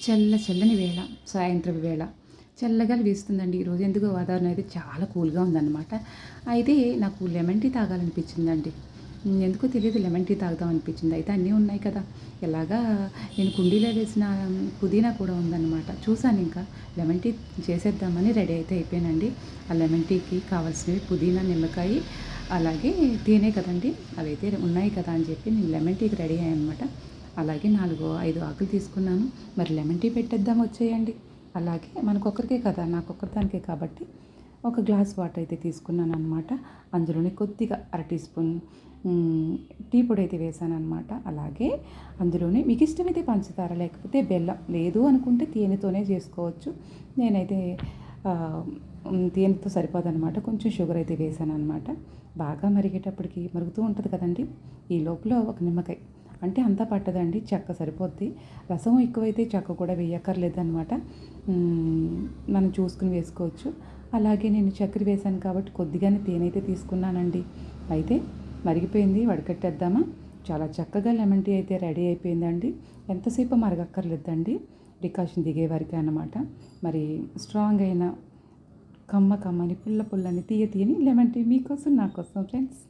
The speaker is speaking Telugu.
చల్లని వేళ, సాయంత్రం వేళ చల్లగాలి వీస్తుందండి. ఈరోజు ఎందుకో వాతావరణం అయితే చాలా కూల్‌గా ఉందన్నమాట. అయితే నాకు లెమన్ టీ తాగాలనిపించిందండి. ఎందుకో తెలీదు లెమన్ టీ తాగుదాం అనిపించింది. అయితే అన్నీ ఉన్నాయి కదా! ఎలాగా నేను కుండీలో వేసిన పుదీనా కూడా ఉందన్నమాట. చూసానింకా లెమన్ టీ చేసేద్దామని రెడీ అయితే అయిపోయానండి. ఆ లెమన్ టీకి కావాల్సినవి పుదీనా, నిమ్మకాయి అలాగే తేనె కదండీ! అవైతే ఉన్నాయి కదా అని చెప్పి నేను లెమన్ టీకి రెడీ అయ్యాననమాట. అలాగే 4, 5 ఆకులు తీసుకున్నాను. మరి లెమన్ టీ పెట్టేద్దాం వచ్చేయండి. అలాగే మనకొక్కరికే కదా! నాకొక్కదానికే కాబట్టి ఒక గ్లాస్ వాటర్ అయితే తీసుకున్నాననమాట. అందులోనే కొద్దిగా అర టీ స్పూన్ టీ పొడి అయితే వేసాననమాట. అలాగే అందులోనే మీకు ఇష్టమైతే పంచదార లేకపోతే బెల్లం, లేదు అనుకుంటే తేనెతోనే చేసుకోవచ్చు. నేనైతే తేనెతో సరిపోదనమాట. కొంచెం షుగర్ అయితే వేసాననమాట. బాగా మరిగేటప్పటికి మరుగుతూ ఉంటది కదండీ! ఈ లోపల ఒక నిమ్మకాయ అంటే అంతా పట్టదండి, చెక్క సరిపోద్ది. రసం ఎక్కువైతే చెక్క కూడా వేయక్కర్లేదనమాట. మనం చూసుకుని వేసుకోవచ్చు. అలాగే నేను చక్కెర వేశాను కాబట్టి కొద్దిగానే తేనె అయితే తీసుకున్నానండి. అయితే మరిగిపోయింది, వడకట్టేద్దామా? చాలా చక్కగా లెమన్ టీ అయితే రెడీ అయిపోయిందండి. ఎంతసేపు మరగక్కర్లేదండి, డికాషన్ దిగే వరకే అన్నమాట. మరి స్ట్రాంగ్ అయిన కమ్మని పుల్లని తీయని లెమన్ టీ మీకోసం నా కోసం ఫ్రెండ్స్.